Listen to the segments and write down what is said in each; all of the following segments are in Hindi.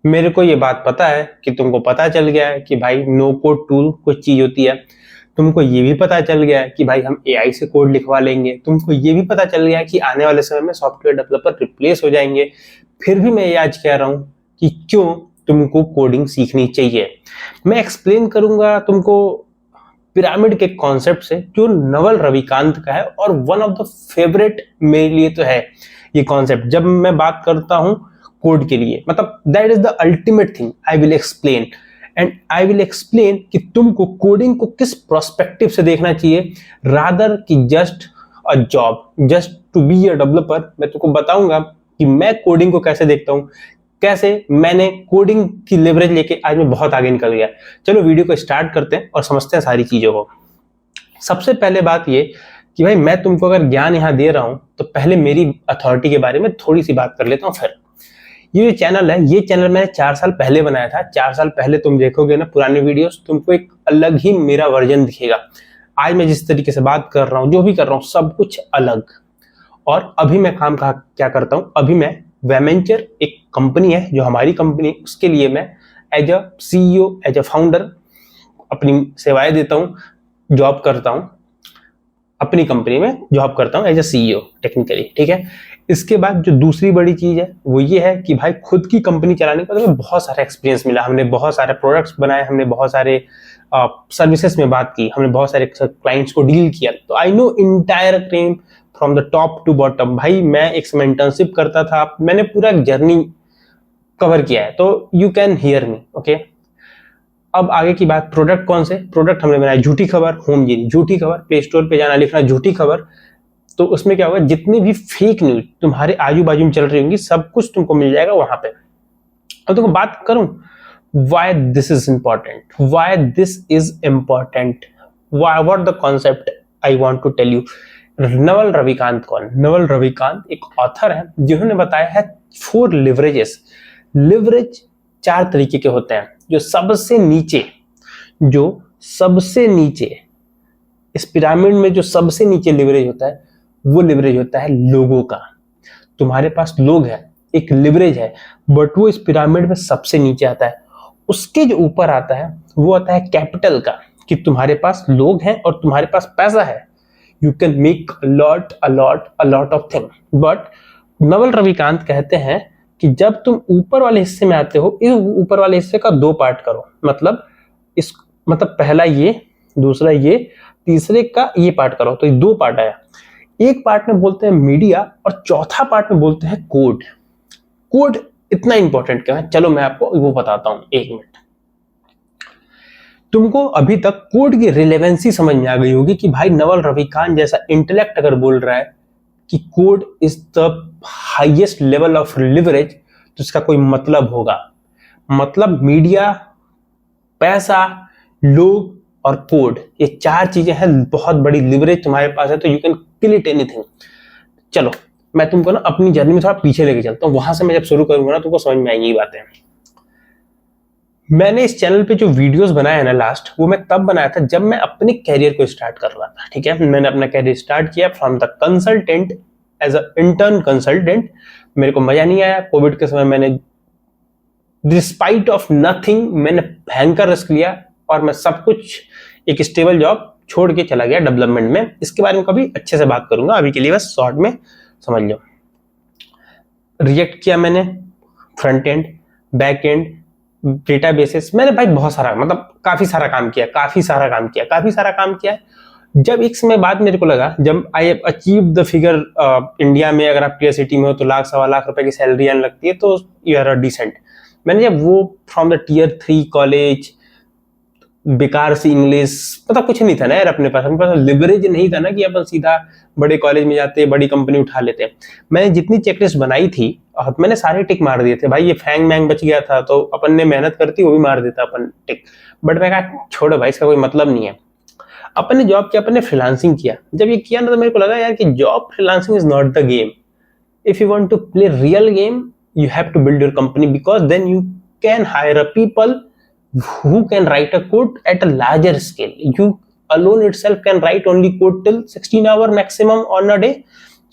मेरे को ये बात पता है कि तुमको पता चल गया है कि भाई नो कोड टूल कुछ चीज होती है। तुमको ये भी पता चल गया है कि भाई हम एआई से कोड लिखवा लेंगे। तुमको ये भी पता चल गया है कि आने वाले समय में सॉफ्टवेयर डेवलपर रिप्लेस हो जाएंगे। फिर भी मैं ये आज कह रहा हूं कि क्यों तुमको कोडिंग सीखनी चाहिए। मैं एक्सप्लेन करूंगा तुमको पिरामिड के कॉन्सेप्ट से, जो नवल रविकांत का है और वन ऑफ द फेवरेट मेरे लिए तो है ये कॉन्सेप्ट। जब मैं बात करता हूं कोड के लिए, मतलब that is the ultimate thing I will explain. And I will explain कि तुमको कोडिंग को किस प्रोस्पेक्टिव से देखना चाहिए, रादर कि just a job, just to be a developer. मैं तुमको बताऊंगा कि मैं कोडिंग को कैसे देखता हूं, कैसे मैंने कोडिंग की लेवरेज लेके आज मैं बहुत आगे निकल गया। चलो वीडियो को स्टार्ट करते हैं और समझते हैं सारी चीजों को। सबसे पहले बात ये कि भाई मैं तुमको अगर ज्ञान यहां दे रहा हूं तो पहले मेरी अथॉरिटी के बारे में थोड़ी सी बात कर लेता हूं। फिर ये जो चैनल है, ये चैनल मैंने 4 साल पहले बनाया था। 4 साल पहले तुम देखोगे ना पुराने वीडियोस, तुमको एक अलग ही मेरा वर्जन दिखेगा। आज मैं जिस तरीके से बात कर रहा हूँ, जो भी कर रहा हूँ, सब कुछ अलग। और अभी मैं काम क्या करता हूँ, अभी मैं वेमेंचर एक कंपनी है जो हमारी कंपनी, उसके लिए मैं as a CEO, as a founder अपनी सेवाएं देता हूँ, जॉब करता हूँ। अपनी कंपनी में जॉब करता हूँ एज अ सीईओ टेक्निकली, ठीक है। इसके बाद जो दूसरी बड़ी चीज है वो ये है कि भाई खुद की कंपनी चलाने का हमें बहुत सारा एक्सपीरियंस मिला। हमने बहुत सारे प्रोडक्ट्स बनाए, हमने बहुत सारे सर्विसेज में बात की, हमने बहुत सारे क्लाइंट्स को डील किया। तो I know entire claim from the top to bottom. भाई मैं एक समय इंटर्नशिप करता था, मैंने पूरा जर्नी कवर किया है, तो you can hear me, okay. अब आगे की बात, प्रोडक्ट कौन से प्रोडक्ट हमने बनाए, झूठी खबर, होमजीनी, झूठी खबर, प्ले स्टोर पे जाना लिखना झूठी खबर। तो उसमें क्या होगा, जितनी भी फेक न्यूज तुम्हारे आजू बाजू में चल रही होंगी, सब कुछ तुमको मिल जाएगा वहां पे। अब तुमको बात करूं why this is important, why this is important, what the concept I want to tell you. Naval Ravikant कौन? नवल रविकांत एक ऑथर है जिन्होंने बताया है 4 लिवरेजेस। लिवरेज 4 तरीके के होते हैं। जो सबसे नीचे इस पिरामिड में जो सबसे नीचे लिवरेज होता है, वो लिवरेज होता है लोगों का। तुम्हारे पास लोग हैं, एक लिवरेज है, बट वो इस पिरामिड में सबसे नीचे आता है। उसके जो ऊपर आता है वो आता है कैपिटल का, कि तुम्हारे पास लोग हैं और तुम्हारे पास पैसा है। You can make a lot of thing. But Naval Ravikant कहते हैं कि जब तुम ऊपर वाले हिस्से में आते हो, इस ऊपर वाले हिस्से का 2 पार्ट करो। मतलब पहला ये, दूसरा ये, तीसरे का ये पार्ट करो। तो ये 2 पार्ट आया। एक पार्ट में बोलते हैं मीडिया और चौथा पार्ट में बोलते हैं कोड। कोड इतना इंपॉर्टेंट क्या है, चलो मैं आपको वो बताता हूं, 1 मिनट। तुमको अभी तक कोड की रिलेवेंसी समझ में आ गई होगी कि भाई नवल रविकांत जैसा इंटेलेक्ट अगर बोल रहा है कि code is the highest level of leverage, तो इसका कोई मतलब होगा। मतलब मीडिया, पैसा, लोग और कोड, ये 4 चीजें हैं, बहुत बड़ी लिवरेज तुम्हारे पास है, तो you can kill it anything. चलो मैं तुमको ना अपनी जर्नी में थोड़ा पीछे लेके चलता हूँ। वहां से मैं जब शुरू करूंगा ना, तुमको समझ में आएंगी बातें। मैंने इस चैनल पे जो वीडियोस बनाए हैं ना लास्ट, वो मैं तब बनाया था जब मैं अपने कैरियर को स्टार्ट कर रहा था, ठीक है। मैंने अपना कैरियर स्टार्ट किया from the consultant, as a intern consultant. मेरे को मजा नहीं आया। कोविड के समय मैंने डिस्पाइट ऑफ नथिंग मैंने भयंकर रिस्क लिया और मैं सब कुछ, एक स्टेबल जॉब छोड़ के चला गया डेवलपमेंट में। इसके बारे में कभी अच्छे से बात करूंगा, अभी के लिए बस शॉर्ट में समझ लो। रिएक्ट किया मैंने, front end, back and, databases, मैंने भाई बहुत सारा, मतलब काफी सारा काम किया। जब एक समय बाद मेरे को लगा, जब I achieve the figure, India में अगर आप टीयर सिटी में हो तो 1,00,000-1,25,00,000 रुपए की सैलरी आने लगती है, तो यू आर अ डिसेंट। मैंने जब वो फ्रॉम द टीयर 3 कॉलेज, बेकार सी इंग्लिश, मतलब कुछ नहीं था ना यार अपने पास लिवरेज नहीं था ना कि अपन सीधा बड़े कॉलेज में जाते, बड़ी कंपनी उठा लेते। मैंने जितनी चेकलिस्ट बनाई थी और मैंने सारे टिक मार दिए थे। भाई ये फैंग मैंग बच गया था तो अपन ने मेहनत करती वो भी मार देता अपन टिक। बट मैं कहा छोड़ो भाई, इसका कोई मतलब नहीं है। अपन ने जॉब किया, अपन ने फ्रीलांसिंग किया। जब ये किया ना, तो मेरे को लगा यार कि job freelancing is not the game. If you want to play real game, you have to build your company, because then you can hire a people who can write a code at a larger scale. You alone itself can write only code till 16 hour maximum on a day.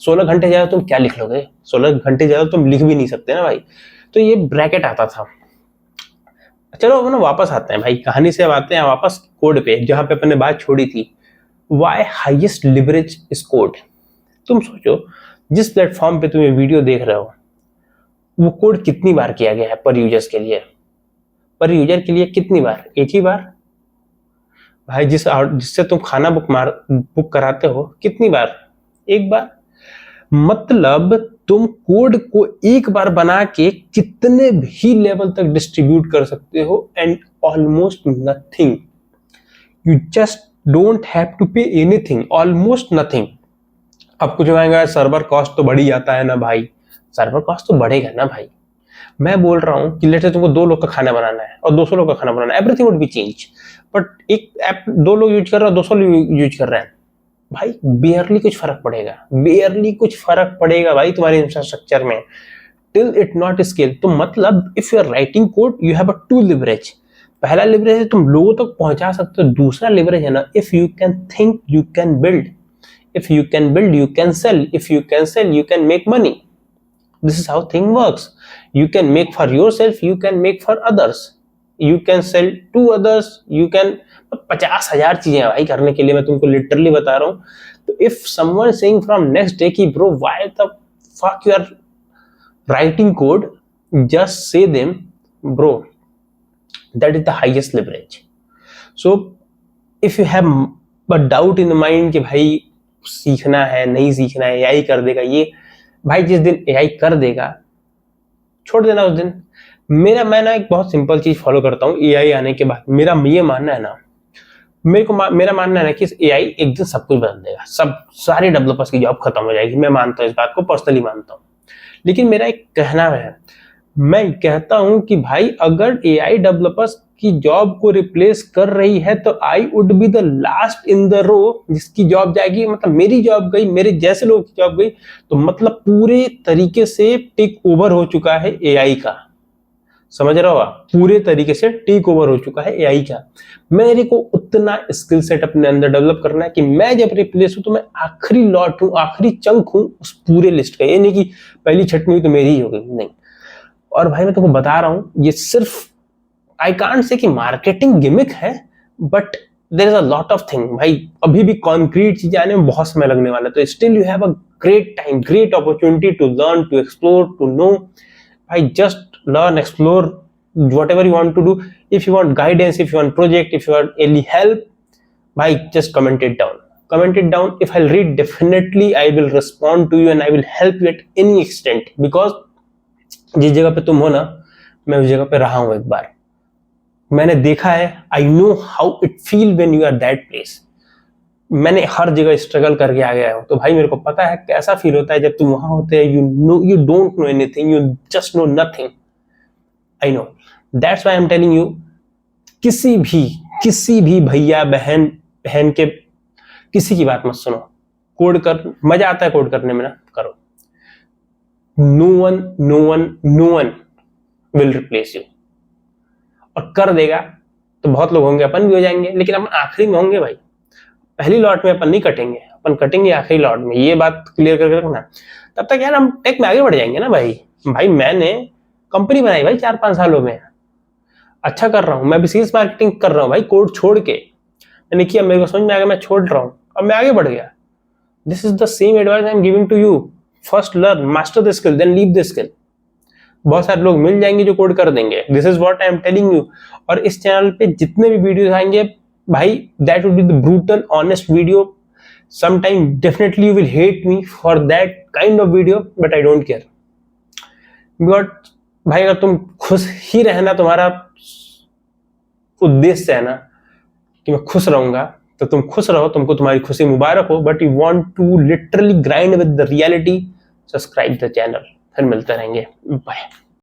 16 घंटे ज्यादा तुम क्या लिख लोगे? 16 घंटे ज्यादा तुम लिख भी नहीं सकते ना भाई। तो ये ब्रैकेट आता था चलो अपन वापस आते हैं भाई, कहानी से अब आते हैं वापस कोड पे, जहां पे अपन ने बात छोड़ी थी। Why highest leverage is code. तुम सोचो, जिस प्लेटफॉर्म पे तुम ये वीडियो देख रहे हो, वो कोड कितनी बार किया गया है पर यूजर्स के लिए? पर यूजर के लिए कितनी बार? एक ही बार। भाई जिससे तुम खाना बुक कराते हो, कितनी बार? एक बार। मतलब तुम कोड को एक बार बना के कितने भी लेवल तक डिस्ट्रीब्यूट कर सकते हो, and almost nothing. You just don't have to pay anything, almost nothing. अब कुछ आएगा, सर्वर कॉस्ट तो बढ़ ही जाता है ना भाई। सर्वर कॉस्ट तो बढ़ेगा ना भाई। मैं बोल रहा हूँ कि लेट्स से तुमको 2 लोग का खाना बनाना है और 200 लोग का खाना बनाना है, everything would be change. But एक ऐप 2 लोग यूज कर रहे हैं, 200 लोग यूज कर रहे हैं, भाई बियरली कुछ फर्क पड़ेगा, बियरली कुछ फर्क पड़ेगा भाई तुम्हारे इंफ्रास्ट्रक्चर में, टिल इट नॉट स्केल। तो मतलब if you are writing code, you have a 2 leverage. पहला लिवरेज है तुम लोगों तक पहुंचा सकते हो, दूसरा लिवरेज है ना, if you can think you can build, if you can build you can sell, if you can sell you can make money. This is how thing works. You can make for yourself, you can make for others, you can sell to others, you can 50,000 चीजें हैं भाई करने के लिए, मैं तुमको लिटरली बता रहा हूँ। तो if someone saying from next day कि bro why the fuck you are writing code, just say them bro that is the highest leverage. So if you have a doubt in the mind कि भाई सीखना है नहीं सीखना है, AI कर देगा ये, भाई जिस दिन AI कर देगा छोड़ देना उस दिन। मैं ना एक बहुत सिंपल चीज फॉलो करता हूँ AI आने के बाद। मेरा ये मानना है ना, मेरा मानना है ना कि AI एक दिन सब कुछ बदल देगा, सारे डेवलपर्स की जॉब खत्म हो जाएगी। मैं मानता हूँ इस बात को, पर्सनली मानता हूँ। लेकिन मेरा एक कहना है, मैं कहता हूं कि भाई अगर AI डेवलपर्स की जॉब को रिप्लेस कर रही है तो I would be the last in the row जिसकी जॉब जाएगी। मतलब मेरी जॉब गई, मेरे जैसे लोगों की जॉब गई, तो मतलब पूरे तरीके से टेक ओवर हो चुका है AI का। समझ रहे हो आप? पूरे तरीके से टेक ओवर हो चुका है AI का। मेरे को उतना स्किल सेट अपने अंदर डेवलप करना है कि मैं जब रिप्लेस हूं तो मैं आखिरी लॉट हूं, आखिरी चंक हूं उस पूरे लिस्ट का। ये नहीं कि पहली छटनी हुई तो मेरी ही हो गई, नहीं। और भाई मैं तुमको बता रहा हूं, ये सिर्फ आई कांट से कि मार्केटिंग गिमिक है, but there is a lot of thing. भाई अभी भी कॉन्क्रीट चीजें आने में बहुत समय लगने वाला है, तो still you have a great time, great opportunity to learn, to explore, to know. भाई just learn, explore, whatever you want to do. If you want guidance, if you want project, if you want any help, bhai just comment it down. Comment it down. If I'll read, definitely I will respond to you and I will help you at any extent, because जिस जगह पे तुम हो ना, मैं उस जगह पे रहा हूं एक बार, मैंने देखा है। I know how it feel when you are that place. मैंने हर जगह स्ट्रगल करके आ गया हूं, तो भाई मेरे को पता है कैसा फील होता है जब तुम वहां होते हैं। You don't know anything, you just know nothing. I know, that's why I am telling you, किसी भी भैया बहन के किसी की बात मत सुनो। कोड कर, मजा आता है कोड करने में ना, करो। No one will replace you. और कर देगा तो बहुत लोग होंगे, अपन भी हो जाएंगे, लेकिन अपन आखिरी में होंगे भाई। पहली लॉट में अपन नहीं कटेंगे, अपन कटेंगे आखिरी लॉट में। ये बात क्लियर करके रखना। तब तक यार हम टेक में आगे बढ़ जाएंगे ना भाई मैंने कंपनी बनाई भाई 4-5 सालों में, अच्छा कर रहा हूं। मैं भी सेल्स मार्केटिंग कर रहा हूं भाई, कोड छोड़ के मैंने किया, मेरे को समझ में आ गया, मैं छोड़ रहा हूं, अब मैं आगे बढ़ गया। This is the same advice I am giving to you. First learn, master the skill, then leave the skill. बहुत सारे लोग मिल जाएंगे जो कोड कर देंगे। This is what I am telling you. और इस चैनल पे जितने भी वीडियोस आएंगे भाई, that would be the brutal honest video. Sometime definitely you will hate me for that kind of video, but I don't care. Because भाई अगर तुम खुश ही रहना, तुम्हारा उद्देश्य है ना कि मैं खुश रहूंगा, तो तुम खुश रहो, तुमको तुम्हारी खुशी मुबारक हो। But you want to literally grind with the reality, subscribe the channel. फिर मिलते रहेंगे, बाय।